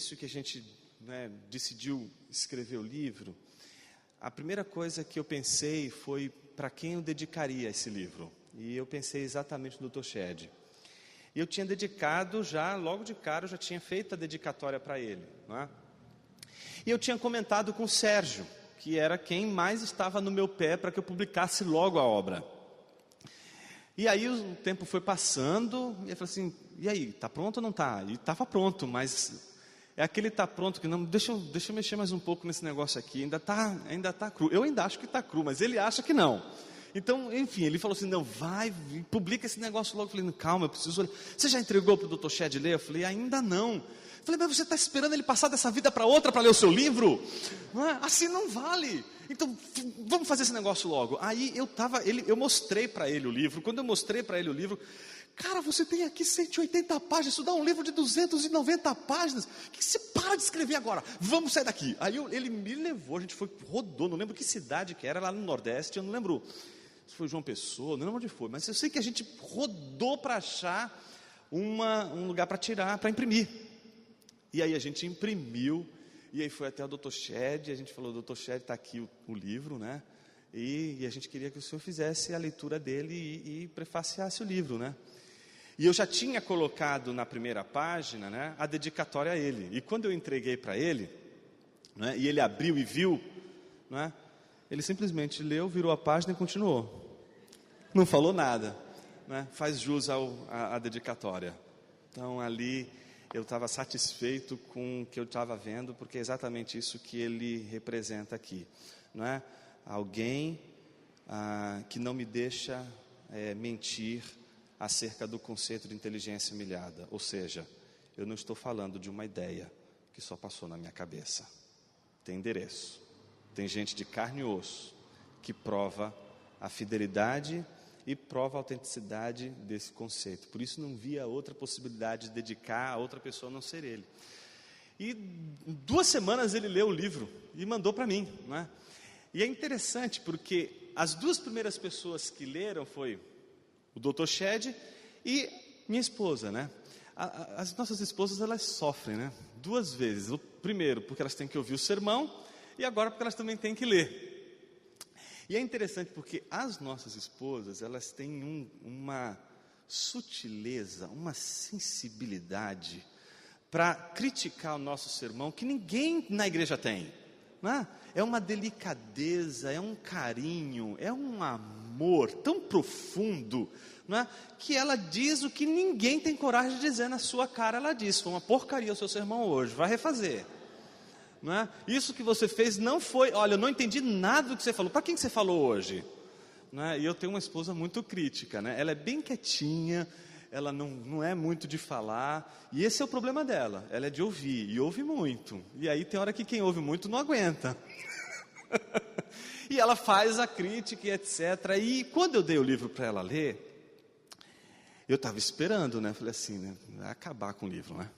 início que a gente, né, decidiu escrever o livro, a primeira coisa que eu pensei foi para quem eu dedicaria esse livro. E eu pensei exatamente no Dr. Shedd. E eu tinha dedicado já, logo de cara, eu já tinha feito a dedicatória para ele, né? E eu tinha comentado com o Sérgio, que era quem mais estava no meu pé para que eu publicasse logo a obra. E aí o tempo foi passando, e eu falei assim, e aí, está pronto ou não está? E estava pronto, mas é aquele está pronto que não, deixa eu mexer mais um pouco nesse negócio aqui, ainda tá cru. Eu ainda acho que está cru, mas ele acha que não. Então, enfim, ele falou assim, não, vai, publica esse negócio logo. Eu falei, calma, eu preciso olhar. Você já entregou para o Dr. Shedd ler? Eu falei, ainda não. Eu falei, mas você está esperando ele passar dessa vida para outra para ler o seu livro? Assim não vale. Então, vamos fazer esse negócio logo. Aí eu mostrei para ele o livro. Quando eu mostrei para ele o livro, cara, você tem aqui 180 páginas, isso dá um livro de 290 páginas. O que você para de escrever agora? Vamos sair daqui. Aí ele me levou, a gente rodou, não lembro que cidade que era, lá no Nordeste, eu não lembro se foi João Pessoa, não lembro onde foi, mas eu sei que a gente rodou para achar um lugar para tirar, para imprimir. E aí a gente imprimiu, e aí foi até o Dr. Shedd, e a gente falou, Dr. Shedd, está aqui o livro, né? E a gente queria que o senhor fizesse a leitura dele e prefaciasse o livro, né? E eu já tinha colocado na primeira página, né, a dedicatória a ele. E quando eu entreguei para ele, né, e ele abriu e viu, né, ele simplesmente leu, virou a página e continuou. Não falou nada, né, faz jus à dedicatória. Então ali eu estava satisfeito com o que eu estava vendo, porque é exatamente isso que ele representa aqui, né? Alguém que não me deixa mentir acerca do conceito de inteligência humilhada. Ou seja, eu não estou falando de uma ideia que só passou na minha cabeça. Tem endereço, tem gente de carne e osso que prova a fidelidade e prova a autenticidade desse conceito. Por isso não via outra possibilidade de dedicar a outra pessoa a não ser ele. E em 2 semanas ele leu o livro e mandou para mim, né? E é interessante porque as 2 primeiras pessoas que leram foi o Dr. Shedd e minha esposa, né? As nossas esposas, elas sofrem, né? 2 vezes. O primeiro, porque elas têm que ouvir o sermão, e agora porque elas também têm que ler. E é interessante porque as nossas esposas, elas têm uma sutileza, uma sensibilidade para criticar o nosso sermão que ninguém na igreja tem, né? É uma delicadeza, é um carinho, é um amor tão profundo, né, que ela diz o que ninguém tem coragem de dizer na sua cara. Ela diz, foi uma porcaria o seu sermão hoje, vai refazer, né? Isso que você fez não foi, olha, eu não entendi nada do que você falou, para quem que você falou hoje? Né? E eu tenho uma esposa muito crítica, né? Ela é bem quietinha, ela não é muito de falar, e esse é o problema dela, ela é de ouvir, e ouve muito, e aí tem hora que quem ouve muito não aguenta. E ela faz a crítica e etc. E quando eu dei o livro para ela ler, eu estava esperando, né? Falei assim, né? Vai acabar com o livro, né?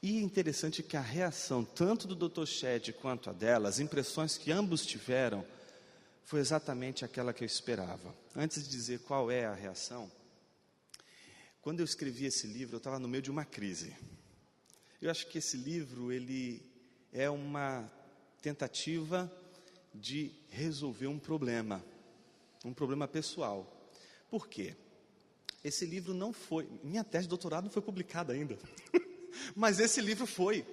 E interessante que a reação tanto do Dr. Shedd quanto a dela, as impressões que ambos tiveram, foi exatamente aquela que eu esperava. Antes de dizer qual é a reação, quando eu escrevi esse livro, eu estava no meio de uma crise. Eu acho que esse livro, ele é uma tentativa de resolver um problema pessoal. Por quê? Esse livro não foi, minha tese de doutorado não foi publicada ainda, mas esse livro foi.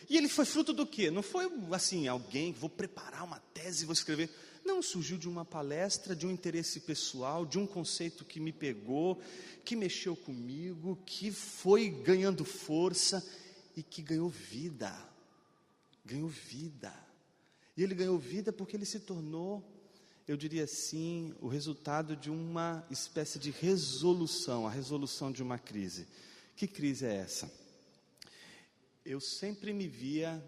E ele foi fruto do quê? Não foi assim, alguém, vou preparar uma tese, vou escrever. Não, surgiu de uma palestra, de um interesse pessoal, de um conceito que me pegou, que mexeu comigo, que foi ganhando força e que ganhou vida. Ganhou vida. E ele ganhou vida porque ele se tornou, eu diria assim, o resultado de uma espécie de resolução, a resolução de uma crise. Que crise é essa? Eu sempre me via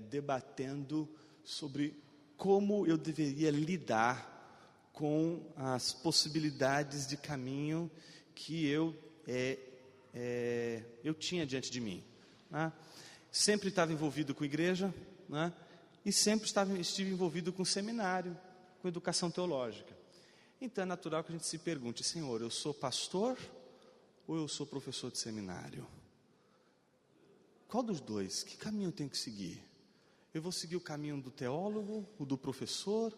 debatendo sobre como eu deveria lidar com as possibilidades de caminho que eu tinha diante de mim, né? Sempre estava envolvido com igreja, né? E sempre estive envolvido com seminário, com educação teológica. Então é natural que a gente se pergunte, Senhor, eu sou pastor ou eu sou professor de seminário? qual dos dois? Que caminho eu tenho que seguir? Eu vou seguir o caminho do teólogo, o do professor,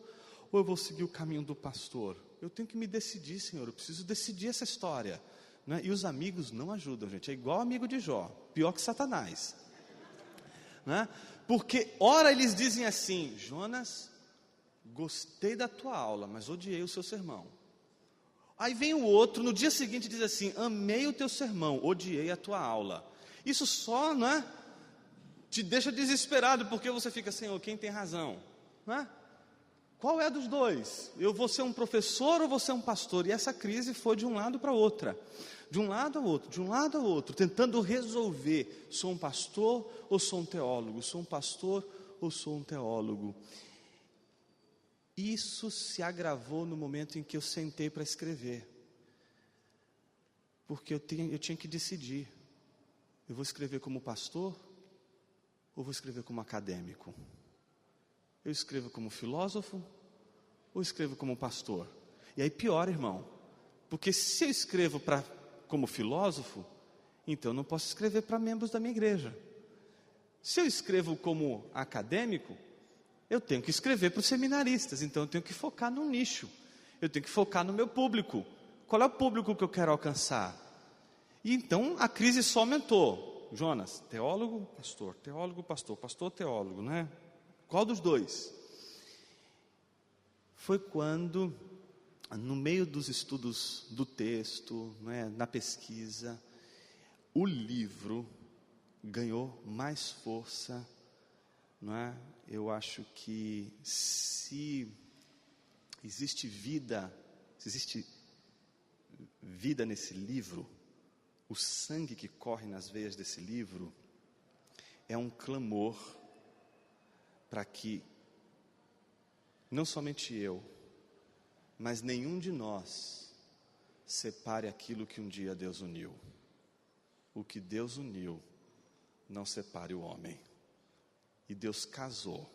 ou eu vou seguir o caminho do pastor? Eu tenho que me decidir, Senhor, eu preciso decidir essa história, né? E os amigos não ajudam, gente, é igual amigo de Jó, pior que Satanás, né? Porque ora eles dizem assim: Jonas, gostei da tua aula, mas odiei o seu sermão. Aí vem o outro, no dia seguinte diz assim: amei o teu sermão, odiei a tua aula. Isso só, não é, te deixa desesperado, porque você fica assim: oh, quem tem razão, não é? Qual é dos dois? Eu vou ser um professor ou vou ser um pastor? E essa crise foi de um lado para outra, de um lado ao outro, de um lado ao outro, tentando resolver: sou um pastor ou sou um teólogo? Sou um pastor ou sou um teólogo? Isso se agravou no momento em que eu sentei para escrever, porque eu tinha que decidir: eu vou escrever como pastor ou vou escrever como acadêmico? Eu escrevo como filósofo ou escrevo como pastor? E aí pior, irmão, porque se eu escrevo como filósofo, então eu não posso escrever para membros da minha igreja. Se eu escrevo como acadêmico, eu tenho que escrever para os seminaristas, então eu tenho que focar no nicho, eu tenho que focar no meu público. Qual é o público que eu quero alcançar? E então a crise só aumentou. Jonas, teólogo, pastor, pastor, teólogo, né? Qual dos dois? Foi quando, no meio dos estudos do texto, né, na pesquisa, o livro ganhou mais força, não é? Eu acho que se existe vida nesse livro, o sangue que corre nas veias desse livro é um clamor para que não somente eu, mas nenhum de nós separe aquilo que um dia Deus uniu. O que Deus uniu, não separe o homem. E Deus casou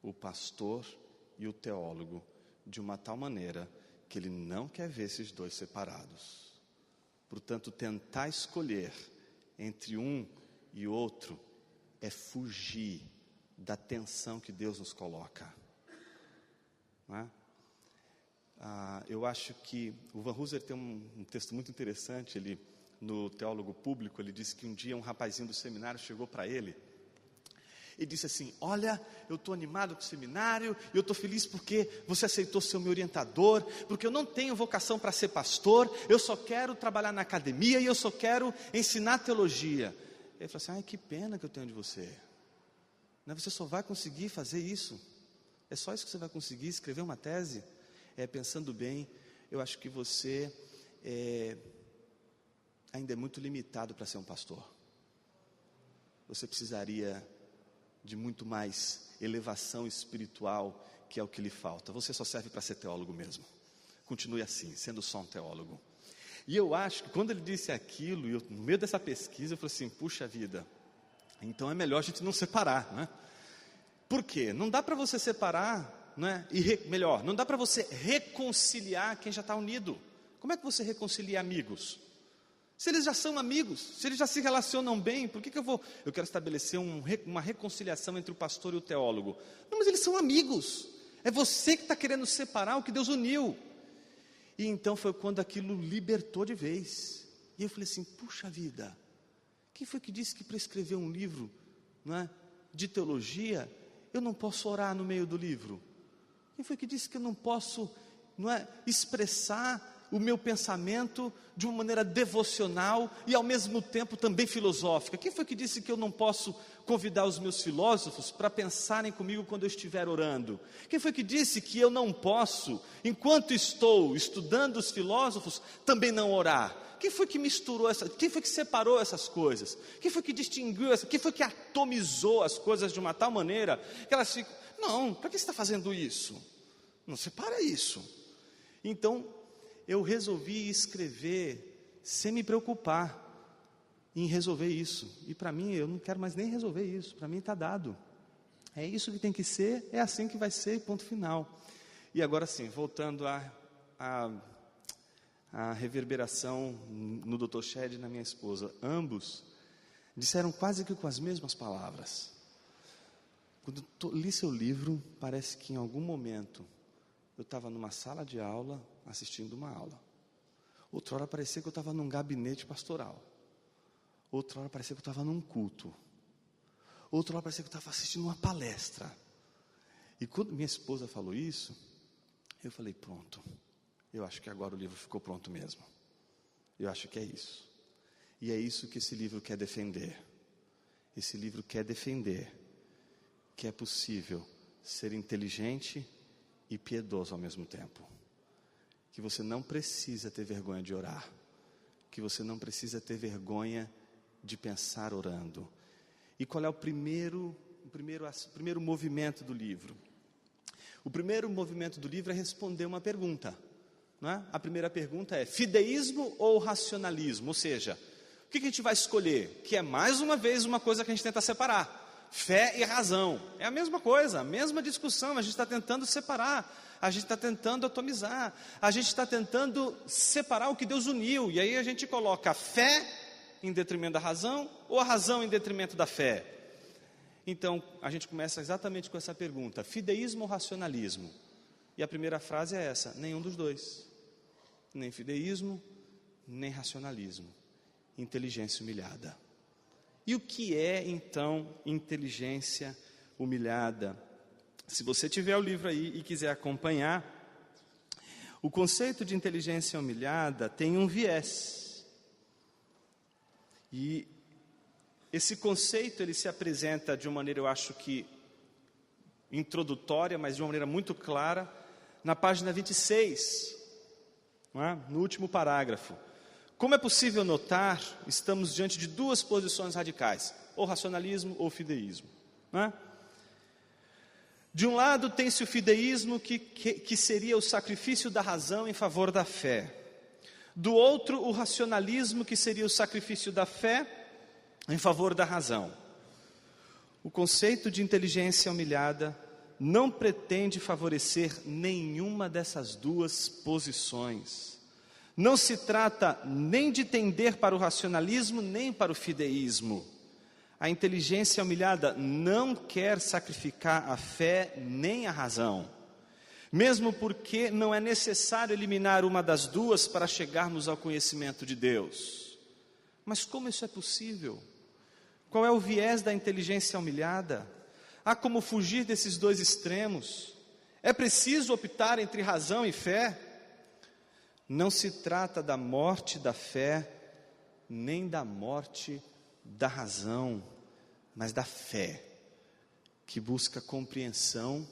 o pastor e o teólogo de uma tal maneira que Ele não quer ver esses dois separados. Portanto, tentar escolher entre um e outro é fugir da tensão que Deus nos coloca, não é? Eu acho que o Van Hooser tem um texto muito interessante, ele, no Teólogo Público, ele disse que um dia um rapazinho do seminário chegou para ele e disse assim: olha, eu estou animado com o seminário, eu estou feliz porque você aceitou ser o meu orientador, porque eu não tenho vocação para ser pastor, eu só quero trabalhar na academia e eu só quero ensinar teologia. Ele falou assim: ai, que pena que eu tenho de você. Você só vai conseguir fazer isso? É só isso que você vai conseguir, escrever uma tese? Pensando bem, eu acho que você ainda é muito limitado para ser um pastor. Você precisaria de muito mais elevação espiritual, que é o que lhe falta. Você só serve para ser teólogo mesmo. Continue assim, sendo só um teólogo. E eu acho que quando ele disse aquilo, no meio dessa pesquisa, eu falei assim: puxa vida, então é melhor a gente não separar, né? Por quê? Não dá para você separar, né? Melhor, não dá para você reconciliar quem já está unido. Como é que você reconcilia amigos? Se eles já são amigos, se eles já se relacionam bem, por que eu quero estabelecer uma reconciliação entre o pastor e o teólogo? Não, mas eles são amigos. É você que está querendo separar o que Deus uniu. E então foi quando aquilo libertou de vez. E eu falei assim: puxa vida, quem foi que disse que para escrever um livro, não é, de teologia, eu não posso orar no meio do livro? Quem foi que disse que eu não posso, não é, expressar o meu pensamento de uma maneira devocional e ao mesmo tempo também filosófica? Quem foi que disse que eu não posso convidar os meus filósofos para pensarem comigo quando eu estiver orando? Quem foi que disse que eu não posso, enquanto estou estudando os filósofos, também não orar? Quem foi que misturou quem foi que separou essas coisas? Quem foi que distinguiu quem foi que atomizou as coisas de uma tal maneira que elas ficam: não, para que você está fazendo isso? Não separa isso. Então eu resolvi escrever sem me preocupar em resolver isso. E para mim, eu não quero mais nem resolver isso. Para mim está dado. É isso que tem que ser, é assim que vai ser, ponto final. E agora sim, voltando à reverberação no Dr. Shed e na minha esposa. Ambos disseram quase que com as mesmas palavras. Quando eu li seu livro, parece que em algum momento eu estava numa sala de aula, assistindo uma aula. Outra hora parecia que eu estava num gabinete pastoral. Outra hora parecia que eu estava num culto. Outra hora parecia que eu estava assistindo uma palestra. E quando minha esposa falou isso, eu falei, pronto. Eu acho que agora o livro ficou pronto mesmo. Eu acho que é isso. E é isso que esse livro quer defender. Esse livro quer defender que é possível ser inteligente e piedoso ao mesmo tempo. Que você não precisa ter vergonha de orar. Que você não precisa ter vergonha de pensar orando. E qual é o primeiro movimento do livro? O primeiro movimento do livro é responder uma pergunta. Não é? A primeira pergunta é: fideísmo ou racionalismo? Ou seja, o que a gente vai escolher? Que é mais uma vez uma coisa que a gente tenta separar. Fé e razão. É a mesma coisa, a mesma discussão. A gente está tentando separar. A gente está tentando atomizar. A gente está tentando separar o que Deus uniu. E aí a gente coloca a fé em detrimento da razão ou a razão em detrimento da fé. Então, a gente começa exatamente com essa pergunta: fideísmo ou racionalismo? E a primeira frase é essa: nenhum dos dois. Nem fideísmo, nem racionalismo. Inteligência humilhada. E o que é, então, inteligência humilhada? Se você tiver o livro aí e quiser acompanhar, o conceito de inteligência humilhada tem um viés. E esse conceito, ele se apresenta de uma maneira, eu acho que introdutória, mas de uma maneira muito clara, na página 26, não é? No último parágrafo. Como é possível notar, estamos diante de duas posições radicais, ou racionalismo ou fideísmo. Não é? De um lado tem-se o fideísmo, que seria o sacrifício da razão em favor da fé. Do outro, o racionalismo, que seria o sacrifício da fé em favor da razão. O conceito de inteligência humilhada não pretende favorecer nenhuma dessas duas posições. Não se trata nem de tender para o racionalismo, nem para o fideísmo. A inteligência humilhada não quer sacrificar a fé nem a razão, mesmo porque não é necessário eliminar uma das duas para chegarmos ao conhecimento de Deus. Mas como isso é possível? Qual é o viés da inteligência humilhada? Há como fugir desses dois extremos? É preciso optar entre razão e fé? Não se trata da morte da fé, nem da morte da razão, mas da fé, que busca compreensão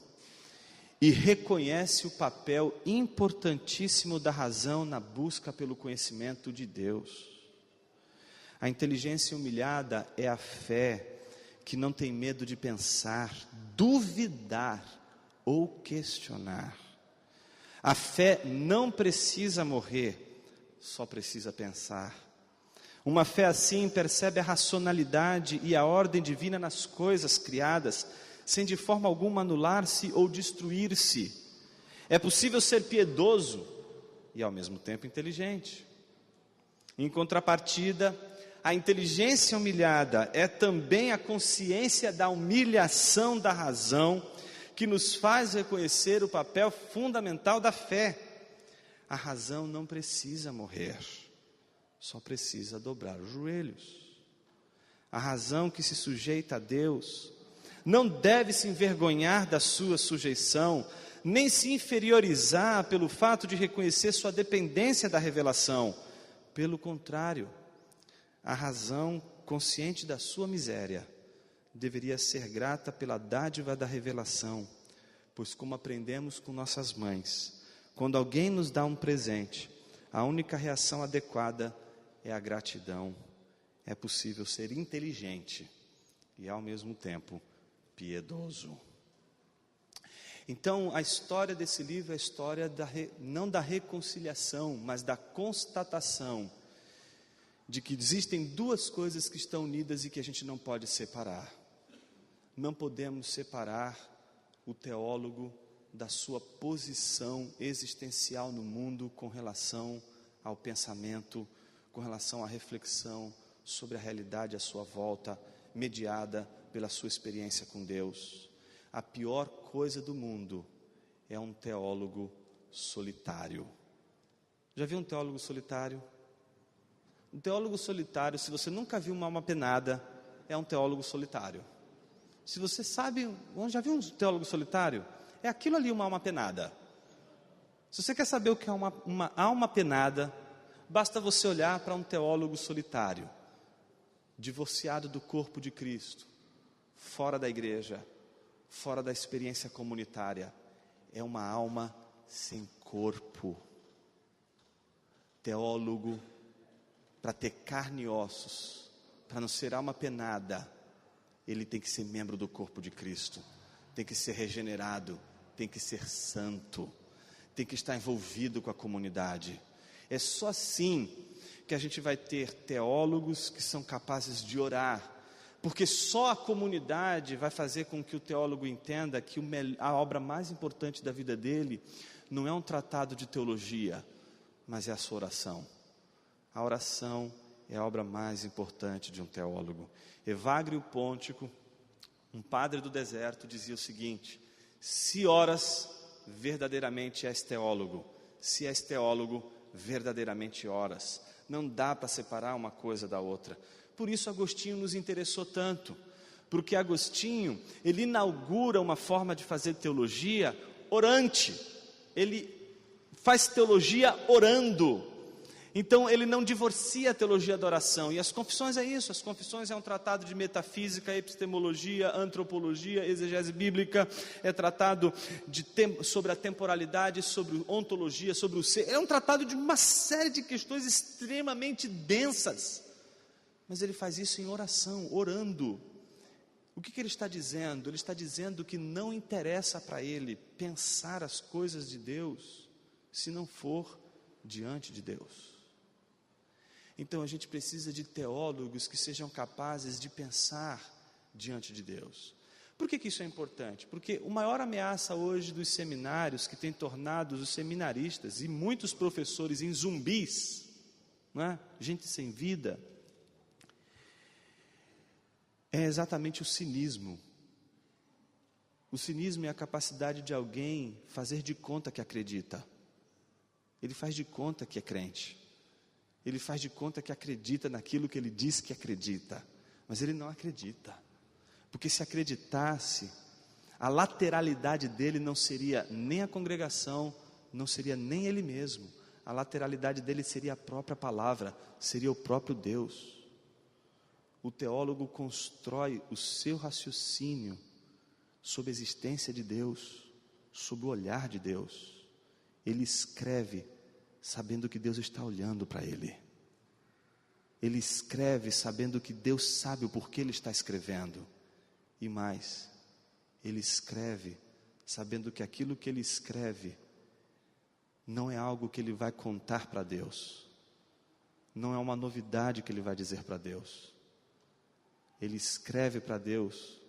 e reconhece o papel importantíssimo da razão na busca pelo conhecimento de Deus. A inteligência humilhada é a fé que não tem medo de pensar, duvidar ou questionar. A fé não precisa morrer, só precisa pensar. Uma fé assim percebe a racionalidade e a ordem divina nas coisas criadas, sem de forma alguma anular-se ou destruir-se. É possível ser piedoso e ao mesmo tempo inteligente. Em contrapartida, a inteligência humilhada é também a consciência da humilhação da razão, que nos faz reconhecer o papel fundamental da fé. A razão não precisa morrer, só precisa dobrar os joelhos. A razão que se sujeita a Deus não deve se envergonhar da sua sujeição, nem se inferiorizar pelo fato de reconhecer sua dependência da revelação. Pelo contrário, a razão, consciente da sua miséria, deveria ser grata pela dádiva da revelação, pois como aprendemos com nossas mães, quando alguém nos dá um presente, a única reação adequada é a gratidão. É possível ser inteligente e ao mesmo tempo piedoso. Então, a história desse livro é a história não da reconciliação, mas da constatação de que existem duas coisas que estão unidas e que a gente não pode separar. Não podemos separar o teólogo da sua posição existencial no mundo com relação ao pensamento, com relação à reflexão sobre a realidade à sua volta, mediada pela sua experiência com Deus. A pior coisa do mundo é um teólogo solitário. Já viu um teólogo solitário? Um teólogo solitário, se você nunca viu uma alma penada, é um teólogo solitário. Se você sabe, já viu um teólogo solitário? É aquilo ali, uma alma penada. Se você quer saber o que é uma alma penada, basta você olhar para um teólogo solitário, divorciado do corpo de Cristo, fora da igreja, fora da experiência comunitária. É uma alma sem corpo. Teólogo, para ter carne e ossos, para não ser alma penada, ele tem que ser membro do corpo de Cristo, tem que ser regenerado, tem que ser santo, tem que estar envolvido com a comunidade. É só assim que a gente vai ter teólogos que são capazes de orar, porque só a comunidade vai fazer com que o teólogo entenda que a obra mais importante da vida dele não é um tratado de teologia, mas é a sua oração. A oração é a obra mais importante de um teólogo. Evagrio Pôntico, um padre do deserto, dizia o seguinte: se oras, verdadeiramente és teólogo. Se és teólogo, verdadeiramente oras. Não dá para separar uma coisa da outra. Por isso Agostinho nos interessou tanto, porque Agostinho, ele inaugura uma forma de fazer teologia orante. Ele faz teologia orando. Então ele não divorcia a teologia da oração. E as confissões é isso. As confissões é um tratado de metafísica, epistemologia, antropologia, exegese bíblica. É tratado sobre a temporalidade, sobre ontologia, sobre o ser. É um tratado de uma série de questões extremamente densas. Mas ele faz isso em oração, orando. O que ele está dizendo? Ele está dizendo que não interessa para ele pensar as coisas de Deus, se não for diante de Deus. Então a gente precisa de teólogos que sejam capazes de pensar diante de Deus. Por que isso é importante? Porque a maior ameaça hoje dos seminários, que tem tornado os seminaristas e muitos professores em zumbis, não é? Gente sem vida, é exatamente o cinismo. O cinismo é a capacidade de alguém fazer de conta que acredita. Ele faz de conta que é crente. Ele faz de conta que acredita naquilo que ele diz que acredita, mas ele não acredita, porque se acreditasse, a lateralidade dele não seria nem a congregação, não seria nem ele mesmo, a lateralidade dele seria a própria palavra, seria o próprio Deus. O teólogo constrói o seu raciocínio sobre a existência de Deus, sobre o olhar de Deus. Ele escreve sabendo que Deus está olhando para ele. Ele escreve sabendo que Deus sabe o porquê ele está escrevendo. E mais, ele escreve sabendo que aquilo que ele escreve não é algo que ele vai contar para Deus, não é uma novidade que ele vai dizer para Deus. Ele escreve para Deus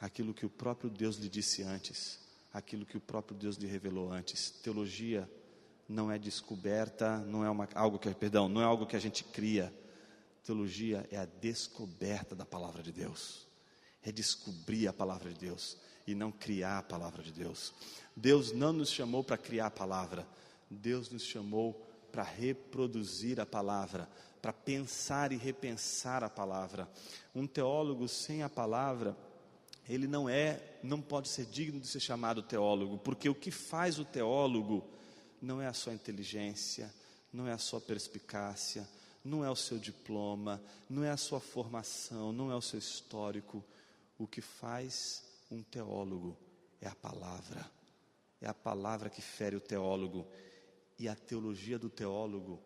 aquilo que o próprio Deus lhe disse antes, aquilo que o próprio Deus lhe revelou antes. Teologia não é descoberta, não é algo que a gente cria. Teologia é a descoberta da palavra de Deus. É descobrir a palavra de Deus e não criar a palavra de Deus. Deus não nos chamou para criar a palavra. Deus nos chamou para reproduzir a palavra, para pensar e repensar a palavra. Um teólogo sem a palavra, ele não pode ser digno de ser chamado teólogo, porque o que faz o teólogo não é a sua inteligência, não é a sua perspicácia, não é o seu diploma, não é a sua formação, não é o seu histórico. O que faz um teólogo é a palavra que fere o teólogo. E a teologia do teólogo,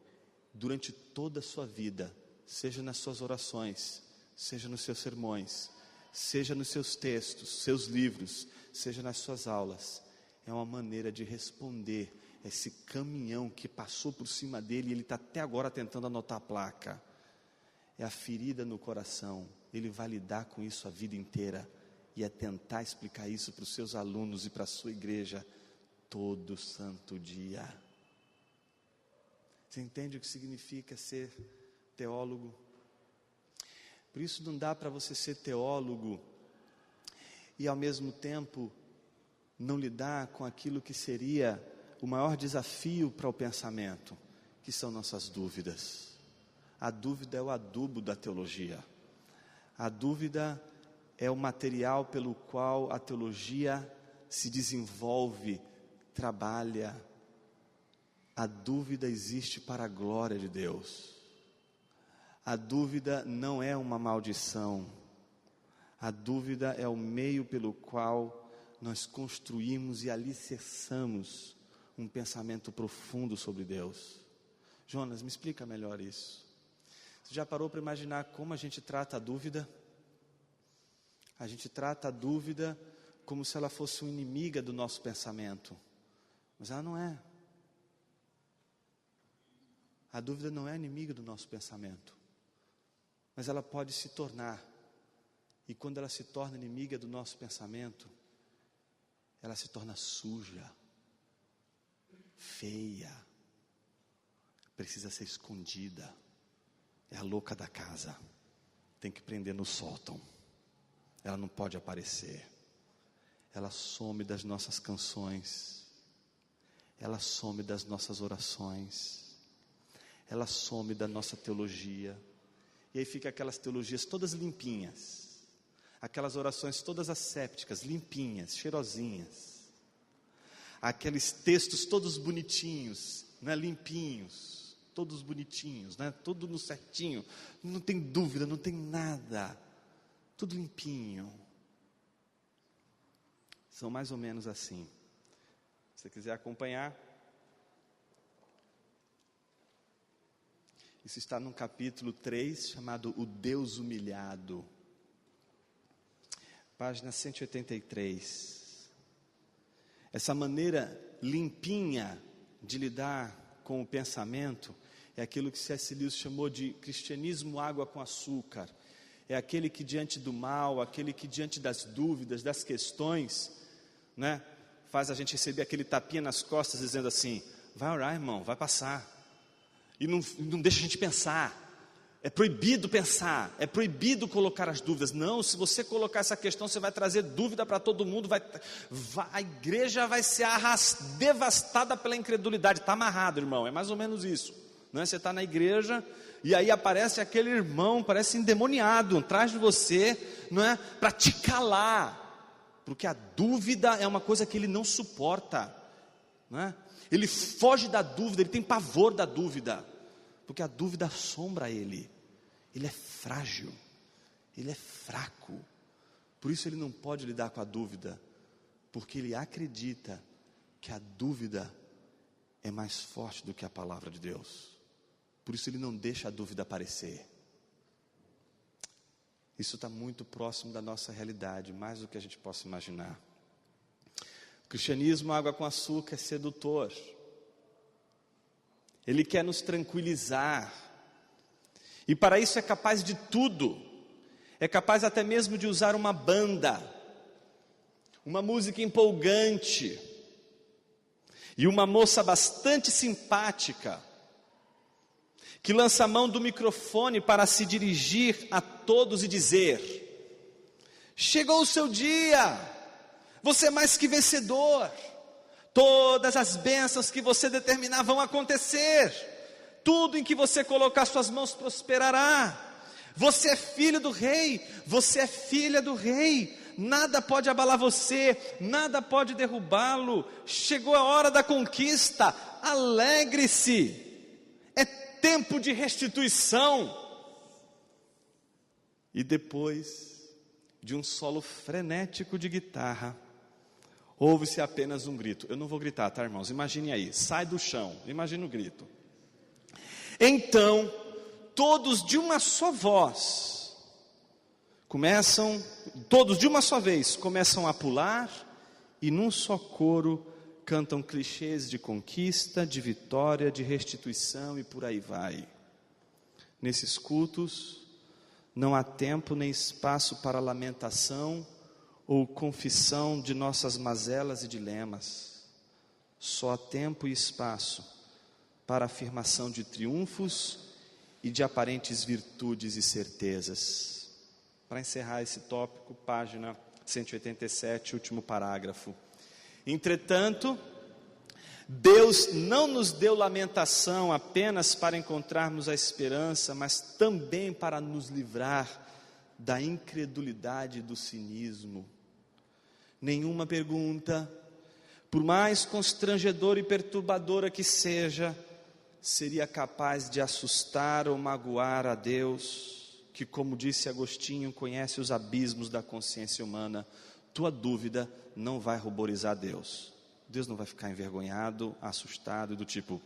durante toda a sua vida, seja nas suas orações, seja nos seus sermões, seja nos seus textos, seus livros, seja nas suas aulas, é uma maneira de responder esse caminhão que passou por cima dele e ele está até agora tentando anotar a placa. É a ferida no coração. Ele vai lidar com isso a vida inteira e é tentar explicar isso para os seus alunos e para a sua igreja todo santo dia. Você entende o que significa ser teólogo? Por isso não dá para você ser teólogo e ao mesmo tempo não lidar com aquilo que seria o maior desafio para o pensamento, que são nossas dúvidas. A dúvida é o adubo da teologia. A dúvida é o material pelo qual a teologia se desenvolve, trabalha. A dúvida existe para a glória de Deus. A dúvida não é uma maldição. A dúvida é o meio pelo qual nós construímos e alicerçamos um pensamento profundo sobre Deus. Jonas, me explica melhor isso. Você já parou para imaginar como a gente trata a dúvida? A gente trata a dúvida como se ela fosse uma inimiga do nosso pensamento. Mas ela não é. A dúvida não é inimiga do nosso pensamento. Mas ela pode se tornar. E quando ela se torna inimiga do nosso pensamento, ela se torna suja, feia, precisa ser escondida. É a louca da casa, tem que prender no sótão. Ela não pode aparecer. Ela some das nossas canções, ela some das nossas orações, ela some da nossa teologia. E aí fica aquelas teologias todas limpinhas, aquelas orações todas assépticas, limpinhas, cheirosinhas, aqueles textos todos bonitinhos, né, limpinhos, todos bonitinhos, né, tudo no certinho, não tem dúvida, não tem nada, tudo limpinho. São mais ou menos assim. Se você quiser acompanhar, isso está no capítulo 3, chamado O Deus Humilhado. Página 183. Essa maneira limpinha de lidar com o pensamento é aquilo que C.S. Lewis chamou de cristianismo água com açúcar. É aquele que diante do mal, aquele que diante das dúvidas, das questões, né, faz a gente receber aquele tapinha nas costas dizendo assim: vai orar, irmão, vai passar. E não deixa a gente pensar. É proibido pensar, é proibido colocar as dúvidas. Não, se você colocar essa questão, você vai trazer dúvida para todo mundo, a igreja vai ser devastada pela incredulidade. Está amarrado, irmão, é mais ou menos isso, né? Você está na igreja e aí aparece aquele irmão, parece endemoniado atrás de você, não é? Para te calar, porque a dúvida é uma coisa que ele não suporta, não é? Ele foge da dúvida, ele tem pavor da dúvida, porque a dúvida assombra ele. Ele é frágil, ele é fraco, por isso ele não pode lidar com a dúvida, porque ele acredita que a dúvida é mais forte do que a palavra de Deus. Por isso ele não deixa a dúvida aparecer. Isso está muito próximo da nossa realidade, mais do que a gente possa imaginar. O cristianismo, água com açúcar, é sedutor. Ele quer nos tranquilizar. E para isso é capaz de tudo. É capaz até mesmo de usar uma banda, uma música empolgante, e uma moça bastante simpática, que lança a mão do microfone para se dirigir a todos e dizer: chegou o seu dia, você é mais que vencedor, todas as bênçãos que você determinar vão acontecer, tudo em que você colocar suas mãos prosperará, você é filho do rei, você é filha do rei, nada pode abalar você, nada pode derrubá-lo, chegou a hora da conquista, alegre-se, é tempo de restituição. E depois de um solo frenético de guitarra, ouve-se apenas um grito. Eu não vou gritar, tá, irmãos? Imagine aí, sai do chão, imagine o grito. Então, todos de uma só voz, todos de uma só vez, começam a pular, e num só coro, cantam clichês de conquista, de vitória, de restituição e por aí vai. Nesses cultos, não há tempo nem espaço para lamentação ou confissão de nossas mazelas e dilemas. Só há tempo e espaço para afirmação de triunfos e de aparentes virtudes e certezas. para encerrar esse tópico, página 187, último parágrafo. Entretanto, Deus não nos deu lamentação apenas para encontrarmos a esperança, mas também para nos livrar da incredulidade e do cinismo. Nenhuma pergunta, por mais constrangedora e perturbadora que seja, seria capaz de assustar ou magoar a Deus, que, como disse Agostinho, conhece os abismos da consciência humana. Tua dúvida não vai ruborizar Deus. Deus não vai ficar envergonhado, assustado, do tipo,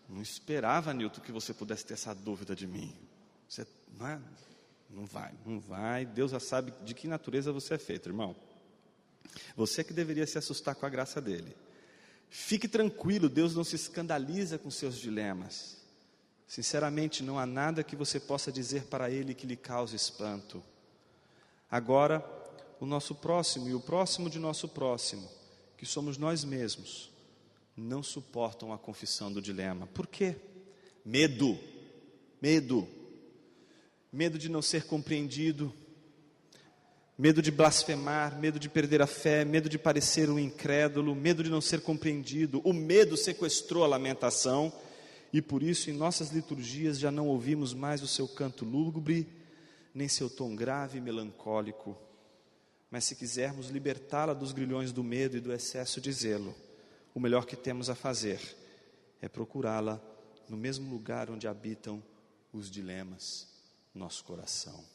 não esperava, Newton, que você pudesse ter essa dúvida de mim. Você, não vai. Deus já sabe de que natureza você é feito, irmão. Você que deveria se assustar com a graça dele. Fique tranquilo, Deus não se escandaliza com seus dilemas. Sinceramente, não há nada que você possa dizer para ele que lhe cause espanto. Agora, o nosso próximo e o próximo de nosso próximo, que somos nós mesmos, não suportam a confissão do dilema. Por quê? Medo de não ser compreendido, medo de blasfemar, medo de perder a fé, medo de parecer um incrédulo, medo de não ser compreendido. O medo sequestrou a lamentação, e por isso em nossas liturgias já não ouvimos mais o seu canto lúgubre, nem seu tom grave e melancólico. Mas se quisermos libertá-la dos grilhões do medo e do excesso de zelo, o melhor que temos a fazer é procurá-la no mesmo lugar onde habitam os dilemas, nosso coração.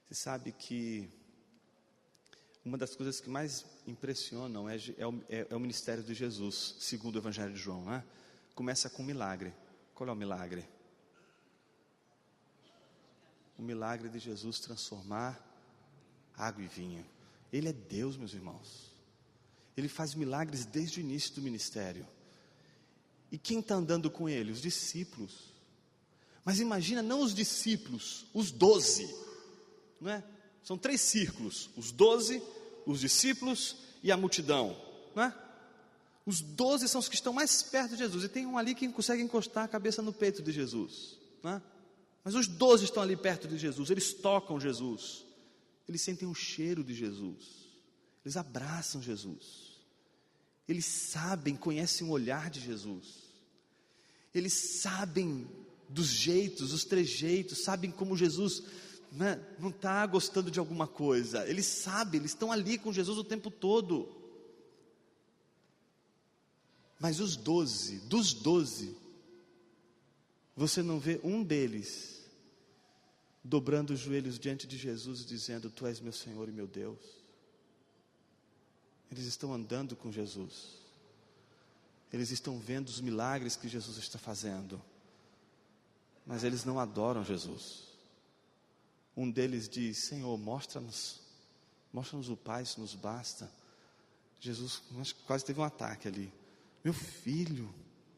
Você sabe que uma das coisas que mais impressionam é o ministério de Jesus, segundo o Evangelho de João, né? Começa com um milagre. Qual é o milagre? O milagre de Jesus transformar água e vinho. Ele é Deus, meus irmãos. Ele faz milagres desde o início do ministério. E quem está andando com ele? Os discípulos. Mas imagina, não os discípulos, os 12, não é? São 3 círculos, os 12, os discípulos e a multidão, não é? Os 12 são os que estão mais perto de Jesus, e tem um ali que consegue encostar a cabeça no peito de Jesus, não é? Mas os 12 estão ali perto de Jesus, eles tocam Jesus, eles sentem o cheiro de Jesus, eles abraçam Jesus, eles sabem, conhecem o olhar de Jesus, eles sabem dos jeitos, os trejeitos, sabem como Jesus não está gostando de alguma coisa. Eles sabem, eles estão ali com Jesus o tempo todo. Mas os 12, dos 12, você não vê um deles dobrando os joelhos diante de Jesus e dizendo: Tu és meu Senhor e meu Deus. Eles estão andando com Jesus, eles estão vendo os milagres que Jesus está fazendo, mas eles não adoram Jesus. Um deles diz: Senhor, mostra-nos o Pai, isso nos basta. Jesus quase teve um ataque ali. Meu filho,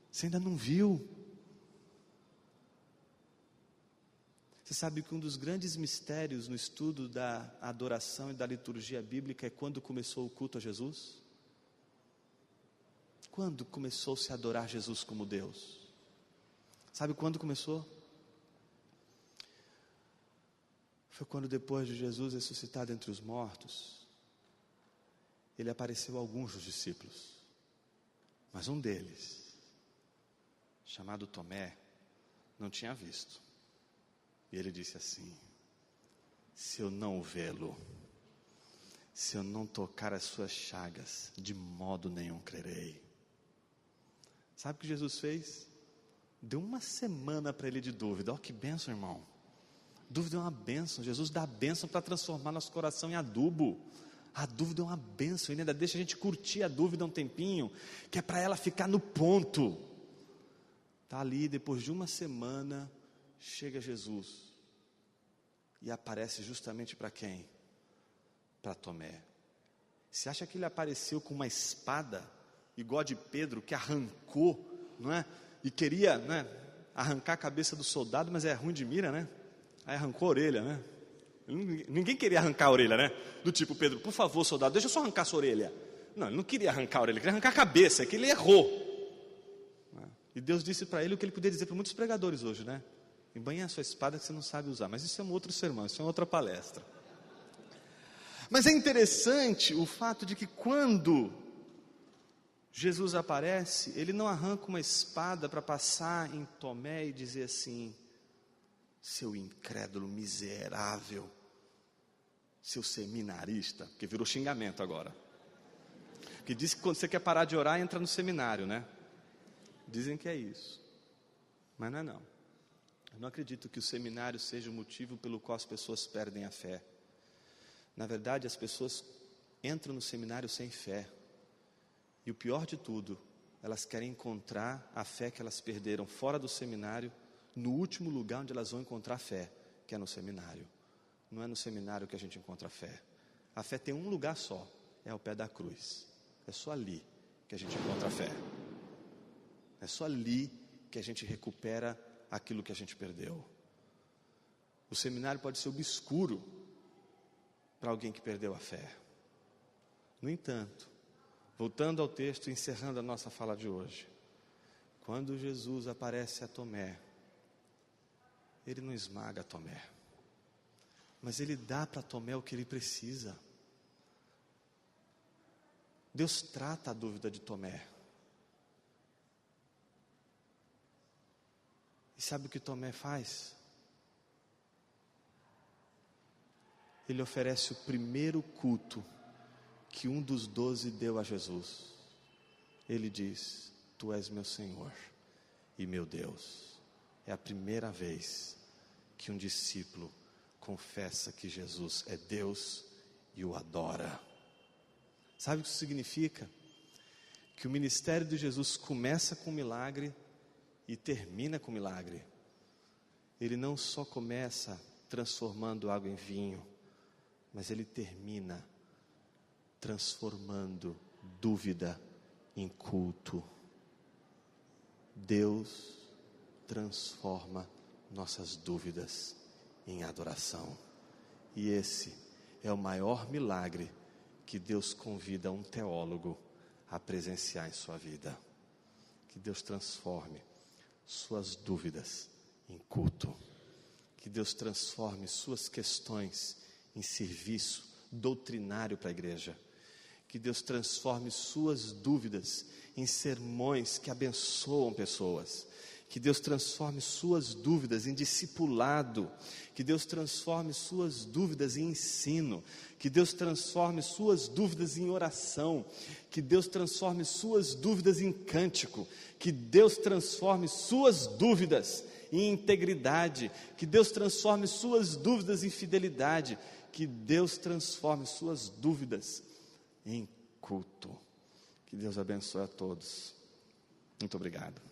você ainda não viu? Você sabe que um dos grandes mistérios no estudo da adoração e da liturgia bíblica é quando começou o culto a Jesus? Quando começou-se a adorar Jesus como Deus? Sabe quando começou? Foi quando, depois de Jesus ressuscitado entre os mortos, ele apareceu a alguns dos discípulos, mas um deles, chamado Tomé, não tinha visto. E ele disse assim: se eu não vê-lo, se eu não tocar as suas chagas, de modo nenhum crerei. Sabe o que Jesus fez? Deu uma semana para ele de dúvida. Olha que bênção, irmão. Dúvida é uma bênção. Jesus dá a bênção para transformar nosso coração em adubo. A dúvida é uma bênção. Ele ainda deixa a gente curtir a dúvida um tempinho, que é para ela ficar no ponto. Está ali, depois de uma semana, chega Jesus. E aparece justamente para quem? Para Tomé. Você acha que ele apareceu com uma espada, igual a de Pedro, que arrancou, não é? E queria, né, arrancar a cabeça do soldado, mas é ruim de mira, né? Aí arrancou a orelha, né? Ninguém queria arrancar a orelha, né? Do tipo: Pedro, por favor, soldado, deixa eu só arrancar a sua orelha. Não, ele não queria arrancar a orelha, ele queria arrancar a cabeça, é que ele errou. E Deus disse para ele o que ele podia dizer para muitos pregadores hoje, né? Embanhar a sua espada que você não sabe usar. Mas isso é um outro sermão, isso é uma outra palestra. Mas é interessante o fato de que quando Jesus aparece, ele não arranca uma espada para passar em Tomé e dizer assim: seu incrédulo miserável, seu seminarista, porque virou xingamento agora. Porque diz que quando você quer parar de orar, entra no seminário, né? Dizem que é isso, mas não é não. Eu não acredito que o seminário seja o motivo pelo qual as pessoas perdem a fé. Na verdade, as pessoas entram no seminário sem fé. E o pior de tudo, elas querem encontrar a fé que elas perderam fora do seminário, no último lugar onde elas vão encontrar fé, que é no seminário. Não é no seminário que a gente encontra fé. A fé tem um lugar só, é ao pé da cruz. É só ali que a gente encontra fé. É só ali que a gente recupera aquilo que a gente perdeu. O seminário pode ser obscuro para alguém que perdeu a fé. No entanto, voltando ao texto e encerrando a nossa fala de hoje, quando Jesus aparece a Tomé, ele não esmaga Tomé, mas ele dá para Tomé o que ele precisa. Deus trata a dúvida de Tomé. E sabe o que Tomé faz? Ele oferece o primeiro culto que um dos 12 deu a Jesus. Ele diz: tu és meu Senhor e meu Deus. É a primeira vez que um discípulo confessa que Jesus é Deus e o adora. Sabe o que isso significa? Que o ministério de Jesus começa com milagre e termina com milagre. Ele não só começa transformando água em vinho, mas ele termina transformando dúvida em culto. Deus transforma nossas dúvidas em adoração. E esse é o maior milagre que Deus convida um teólogo a presenciar em sua vida. Que Deus transforme suas dúvidas em culto. Que Deus transforme suas questões em serviço doutrinário para a igreja. Que Deus transforme suas dúvidas em sermões que abençoam pessoas. Que Deus transforme suas dúvidas em discipulado. Que Deus transforme suas dúvidas em ensino. Que Deus transforme suas dúvidas em oração. Que Deus transforme suas dúvidas em cântico. Que Deus transforme suas dúvidas em integridade. Que Deus transforme suas dúvidas em fidelidade. Que Deus transforme suas dúvidas em culto. Que Deus abençoe a todos. Muito obrigado.